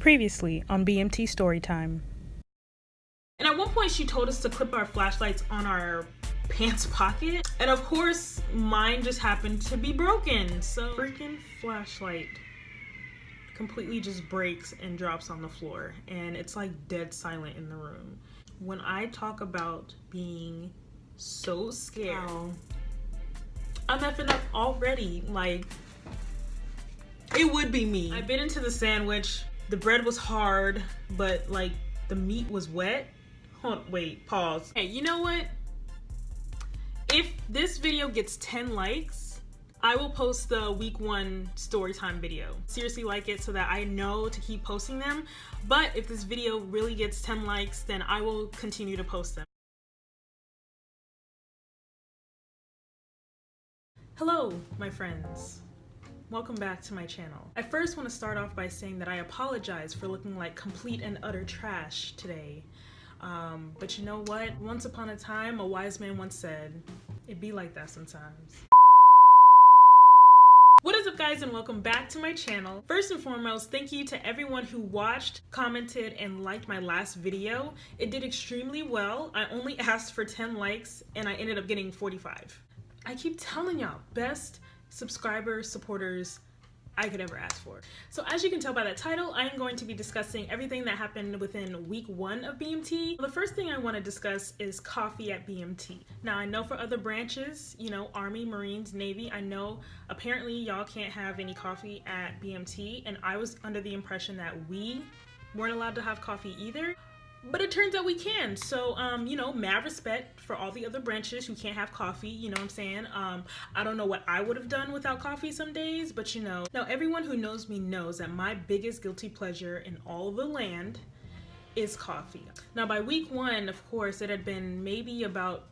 Previously on BMT Storytime. And at one point she told us to clip our flashlights on our pants pocket. And of course, mine just happened to be broken. So freaking flashlight completely just breaks and drops on the floor. And it's like dead silent in the room. When I talk about being so scared, I'm effing up already. Like, it would be me. I bit into the sandwich. The bread was hard, but like the meat was wet. Wait, pause. Hey, you know what? If this video gets 10 likes, I will post the week 1 story time video. Seriously, like it so that I know to keep posting them. But if this video really gets 10 likes, then I will continue to post them. Hello, my friends. Welcome back to my channel. I first want to start off by saying that I apologize for looking like complete and utter trash today. But you know what? Once upon a time, a wise man once said, it be like that sometimes. What is up, guys, and welcome back to my channel. First and foremost, thank you to everyone who watched, commented, and liked my last video. It did extremely well. I only asked for 10 likes and I ended up getting 45. I keep telling y'all, best subscribers, supporters I could ever ask for. So as you can tell by that title, I am going to be discussing everything that happened within week 1 of BMT. The first thing I want to discuss is coffee at BMT. Now I know for other branches, you know, Army, Marines, Navy, I know apparently y'all can't have any coffee at BMT, and I was under the impression that we weren't allowed to have coffee either. But it turns out we can. So, you know, mad respect for all the other branches who can't have coffee, you know what I'm saying? I don't know what I would have done without coffee some days, but you know. Now, everyone who knows me knows that my biggest guilty pleasure in all the land is coffee. Now, by week 1, of course, it had been maybe about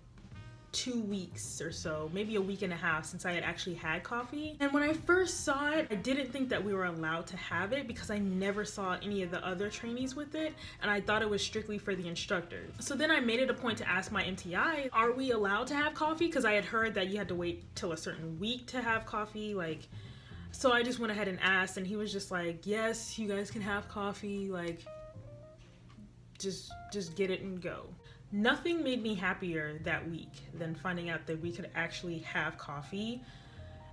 2 weeks or so, maybe a week and a half since I had actually had coffee. And when I first saw it, I didn't think that we were allowed to have it because I never saw any of the other trainees with it, and I thought it was strictly for the instructors. So then I made it a point to ask my MTI, are we allowed to have coffee? Because I had heard that you had to wait till a certain week to have coffee. Like, so I just went ahead and asked, and he was just like, yes, you guys can have coffee, like, just get it and go. Nothing made me happier that week than finding out that we could actually have coffee,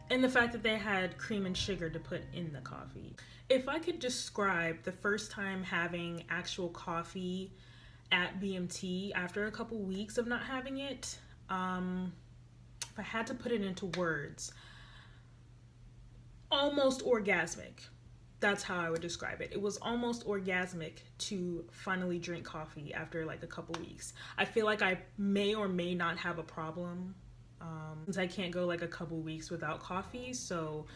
and the fact that they had cream and sugar to put in the coffee. If I could describe the first time having actual coffee at BMT after a couple weeks of not having it, if I had to put it into words, almost orgasmic. That's how I would describe it. It was almost orgasmic to finally drink coffee after like a couple weeks. I feel like I may or may not have a problem since I can't go like a couple weeks without coffee. So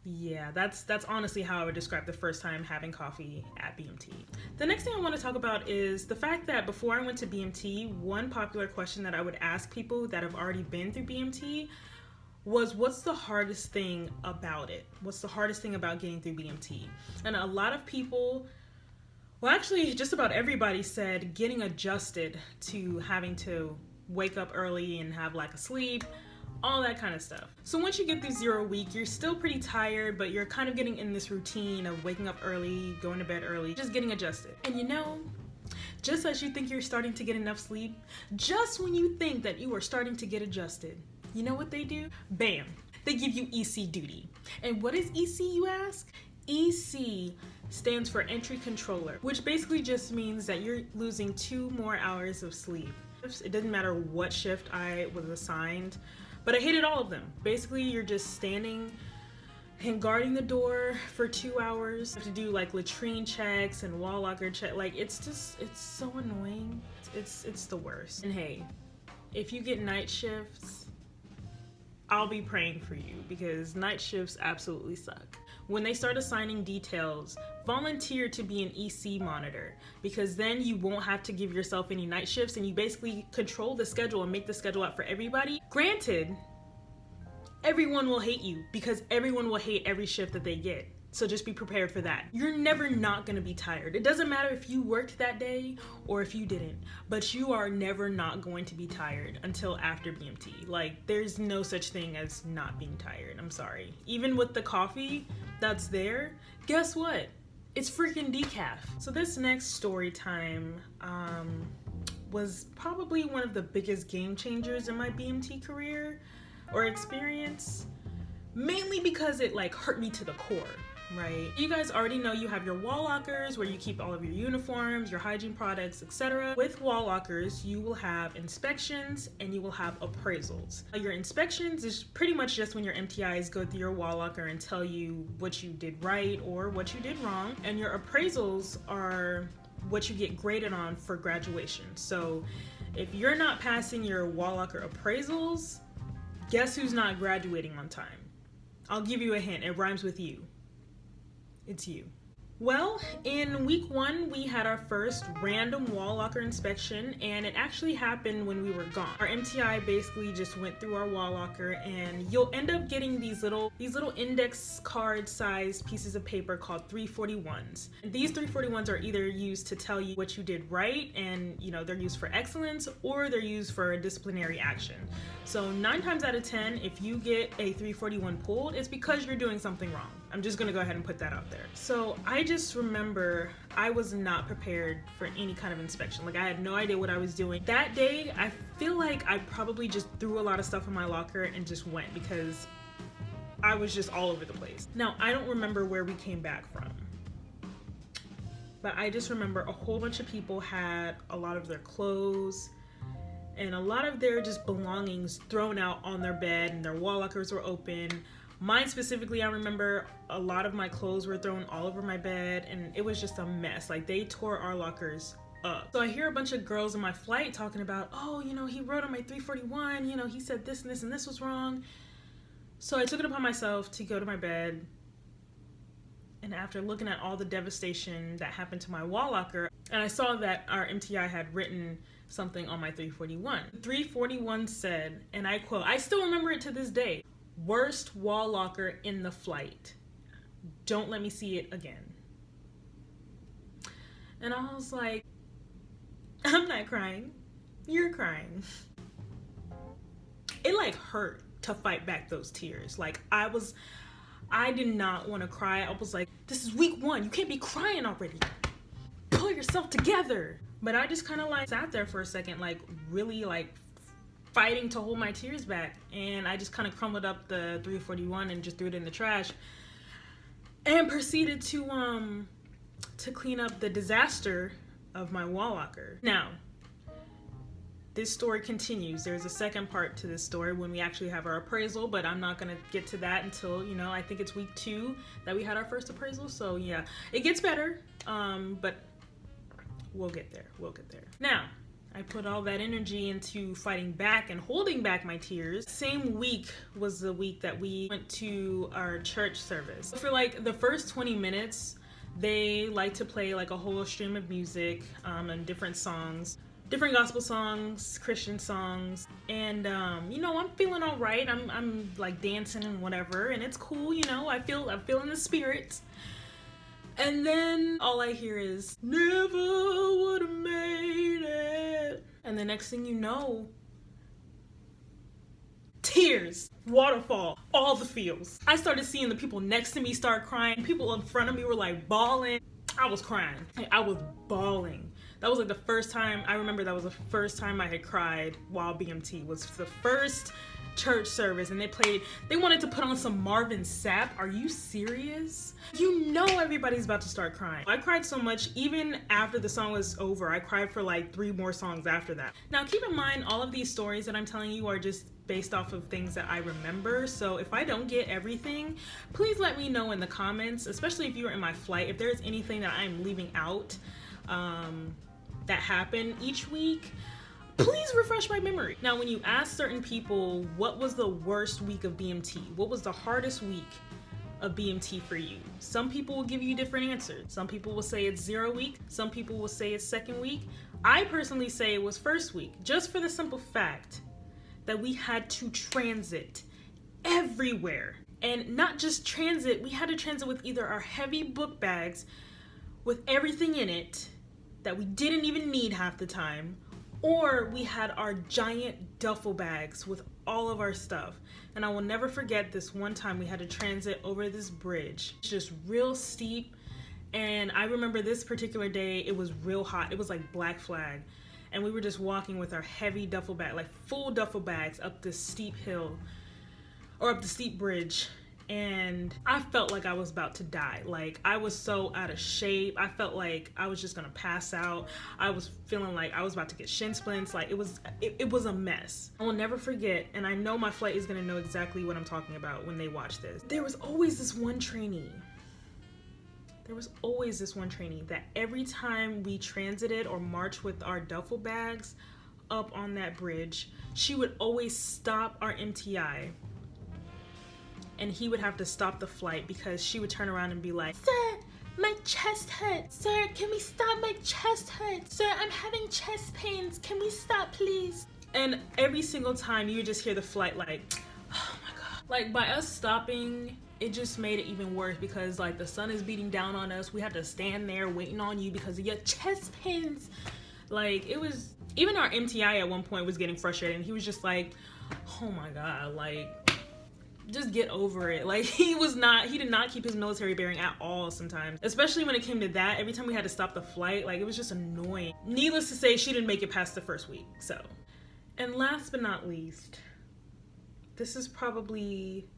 yeah, that's honestly how I would describe the first time having coffee at BMT. The next thing I want to talk about is the fact that before I went to BMT, one popular question that I would ask people that have already been through BMT was, what's the hardest thing about it? What's the hardest thing about getting through BMT? And a lot of people, well, actually just about everybody said getting adjusted to having to wake up early and have lack of sleep, all that kind of stuff. So once you get through 0 week, you're still pretty tired, but you're kind of getting in this routine of waking up early, going to bed early, just getting adjusted. And you know, just as you think you're starting to get enough sleep, just when you think that you are starting to get adjusted, you know what they do? Bam! They give you EC duty. And what is EC, you ask? EC stands for entry controller, which basically just means that you're losing 2 more hours of sleep. It doesn't matter what shift I was assigned, but I hated all of them. Basically, you're just standing and guarding the door for 2 hours. You have to do like latrine checks and wall locker check. Like, it's so annoying. It's the worst. And hey, if you get night shifts, I'll be praying for you because night shifts absolutely suck. When they start assigning details, volunteer to be an EC monitor, because then you won't have to give yourself any night shifts and you basically control the schedule and make the schedule out for everybody. Granted, everyone will hate you because everyone will hate every shift that they get. So just be prepared for that. You're never not gonna be tired. It doesn't matter if you worked that day or if you didn't, but you are never not going to be tired until after BMT. Like, there's no such thing as not being tired. I'm sorry. Even with the coffee that's there, guess what? It's freaking decaf. So this next story time was probably one of the biggest game changers in my BMT career or experience, mainly because it like hurt me to the core, right? You guys already know you have your wall lockers where you keep all of your uniforms, your hygiene products, etc. With wall lockers, you will have inspections and you will have appraisals. Your inspections is pretty much just when your MTIs go through your wall locker and tell you what you did right or what you did wrong. And your appraisals are what you get graded on for graduation. So if you're not passing your wall locker appraisals, guess who's not graduating on time? I'll give you a hint. It rhymes with you. It's you. Well, in week 1, we had our first random wall locker inspection, and it actually happened when we were gone. Our MTI basically just went through our wall locker, and you'll end up getting these little index card sized pieces of paper called 341s. And these 341s are either used to tell you what you did right, and they're used for excellence, or they're used for disciplinary action. So 9 times out of 10, if you get a 341 pulled, it's because you're doing something wrong. I'm just gonna go ahead and put that out there. So I just remember I was not prepared for any kind of inspection. Like, I had no idea what I was doing. That day, I feel like I probably just threw a lot of stuff in my locker and just went because I was just all over the place. Now, I don't remember where we came back from, but I just remember a whole bunch of people had a lot of their clothes and a lot of their just belongings thrown out on their bed, and their wall lockers were open. Mine specifically, I remember a lot of my clothes were thrown all over my bed, and it was just a mess. Like, they tore our lockers up. So I hear a bunch of girls in my flight talking about, oh, he wrote on my 341, he said this and this and this was wrong. So I took it upon myself to go to my bed, and after looking at all the devastation that happened to my wall locker, and I saw that our MTI had written something on my 341. 341 said, and I quote, I still remember it to this day, "Worst wall locker in the flight. Don't let me see it again." And I was like, I'm not crying. You're crying. It like hurt to fight back those tears. Like, I did not want to cry. I was like, this is week 1. You can't be crying already. Pull yourself together. But I just kind of like sat there for a second, like really like fighting to hold my tears back. And I just kind of crumbled up the 341 and just threw it in the trash and proceeded to clean up the disaster of my wall locker. Now, this story continues. There's a second part to this story when we actually have our appraisal, but I'm not gonna get to that until, I think it's week 2 that we had our first appraisal. So yeah, it gets better, but we'll get there. Now, I put all that energy into fighting back and holding back my tears. Same week was the week that we went to our church service. For like the first 20 minutes, they like to play like a whole stream of music and different songs, different gospel songs, Christian songs. And I'm feeling all right. I'm like dancing and whatever, and it's cool, I'm feeling the spirit. And then all I hear is, never would have made it. And the next thing you know, tears, waterfall, all the feels. I started seeing the people next to me start crying. People in front of me were like bawling. I was crying. I was bawling. That was like the first time, I remember that was the first time I had cried while BMT. Was the first church service, and they wanted to put on some Marvin Sapp. Are you serious? Everybody's about to start crying. I cried so much, even after the song was over, I cried for like 3 more songs after that. Now keep in mind, all of these stories that I'm telling you are just based off of things that I remember. So if I don't get everything, please let me know in the comments, especially if you were in my flight, if there's anything that I'm leaving out that happened each week. Please refresh my memory. Now, when you ask certain people, what was the worst week of BMT? What was the hardest week of BMT for you? Some people will give you different answers. Some people will say it's 0 week. Some people will say it's 2nd week. I personally say it was 1st week, just for the simple fact that we had to transit everywhere. And not just transit, we had to transit with either our heavy book bags with everything in it that we didn't even need half the time, or we had our giant duffel bags with all of our stuff. And I will never forget this one time we had to transit over this bridge. It's just real steep, And I remember this particular day, it was real hot. It was like Black Flag. And we were just walking with our heavy duffel bag, like full duffel bags up this steep hill or up the steep bridge. And I felt like I was about to die. Like, I was so out of shape. I felt like I was just gonna pass out. I was feeling like I was about to get shin splints. Like, it was a mess. I will never forget, and I know my flight is gonna know exactly what I'm talking about when they watch this. There was always this one trainee. That every time we transited or marched with our duffel bags up on that bridge, she would always stop our MTI. And he would have to stop the flight because she would turn around and be like, "Sir, my chest hurts. Sir, can we stop? My chest hurts. Sir, I'm having chest pains. Can we stop, please?" And every single time you would just hear the flight like, "Oh my God." Like, by us stopping, it just made it even worse because like the sun is beating down on us. We had to stand there waiting on you because of your chest pains. Like, it was, even our MTI at one point was getting frustrated and he was just like, "Oh my God, like, just get over it." Like, he did not keep his military bearing at all sometimes, especially when it came to that. Every time we had to stop the flight, like, it was just annoying. Needless to say, she didn't make it past the first week. So, and last but not least, this is probably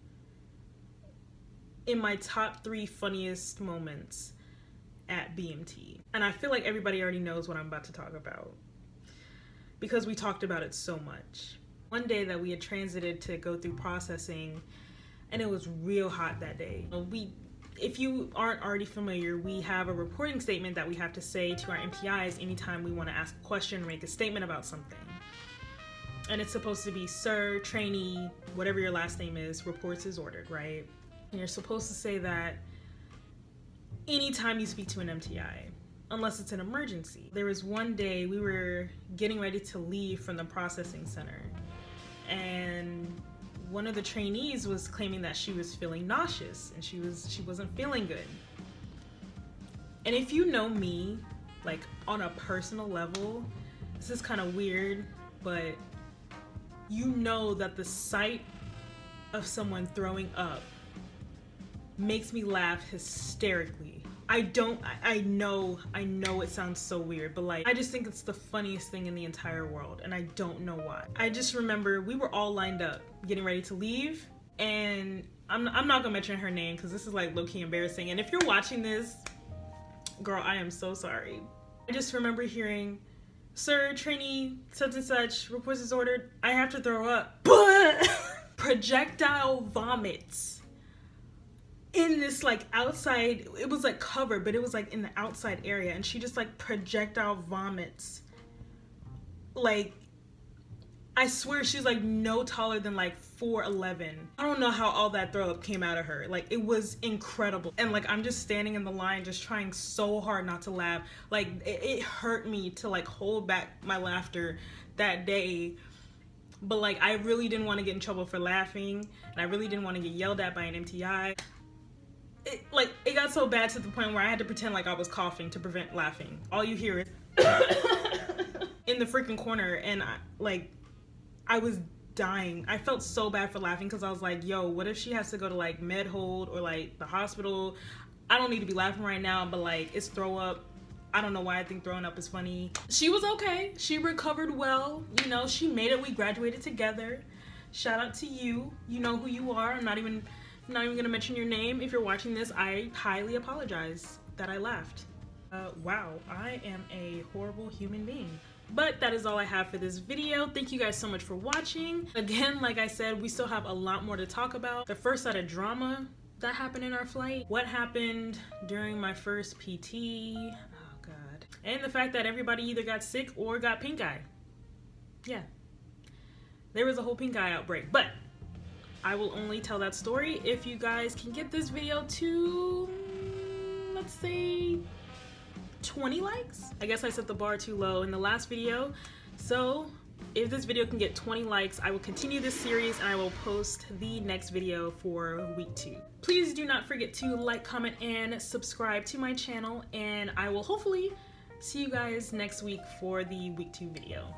in my top 3 funniest moments at BMT. And I feel like everybody already knows what I'm about to talk about because we talked about it so much. One day that we had transited to go through processing, and it was real hot that day. If you aren't already familiar, we have a reporting statement that we have to say to our MPIs anytime we want to ask a question or make a statement about something. And it's supposed to be "Sir, trainee, whatever your last name is, reports as ordered," right? And you're supposed to say that anytime you speak to an MTI, unless it's an emergency. There was one day we were getting ready to leave from the processing center, and one of the trainees was claiming that she was feeling nauseous and she wasn't feeling good. And if you know me, like on a personal level, this is kind of weird, but you know that the sight of someone throwing up makes me laugh hysterically. I know it sounds so weird, but like, I just think it's the funniest thing in the entire world, and I don't know why. I just remember we were all lined up getting ready to leave, and I'm not gonna mention her name because this is like low-key embarrassing, and if you're watching this, girl, I am so sorry. I just remember hearing, "Sir, trainee, such and such, reports as ordered. I have to throw up." But projectile vomits in this like outside, it was like covered, but it was like in the outside area, and she just like projectile vomits. Like, I swear she's like no taller than like 4'11". I don't know how all that throw up came out of her. Like, it was incredible. And like, I'm just standing in the line just trying so hard not to laugh. Like, it hurt me to like hold back my laughter that day. But like, I really didn't want to get in trouble for laughing, and I really didn't want to get yelled at by an MTI. It got so bad to the point where I had to pretend like I was coughing to prevent laughing. All you hear is in the freaking corner, and I was dying. I felt so bad for laughing because I was like, yo, what if she has to go to like med hold or like the hospital? I don't need to be laughing right now, but like, it's throw up. I don't know why I think throwing up is funny. She was okay. She recovered well. You know, she made it. We graduated together. Shout out to you. You know who you are. I'm not even gonna mention your name. If you're watching this, I highly apologize that I laughed. Wow, I am a horrible human being. But that is all I have for this video. Thank you guys so much for watching. Again, like I said, we still have a lot more to talk about. The first set of drama that happened in our flight, what happened during my first PT, oh God, and the fact that everybody either got sick or got pink eye. Yeah, there was a whole pink eye outbreak, but I will only tell that story if you guys can get this video to, let's say, 20 likes. I guess I set the bar too low in the last video. So if this video can get 20 likes, I will continue this series and I will post the next video for week 2. Please do not forget to like, comment, and subscribe to my channel, and I will hopefully see you guys next week for the week 2 video.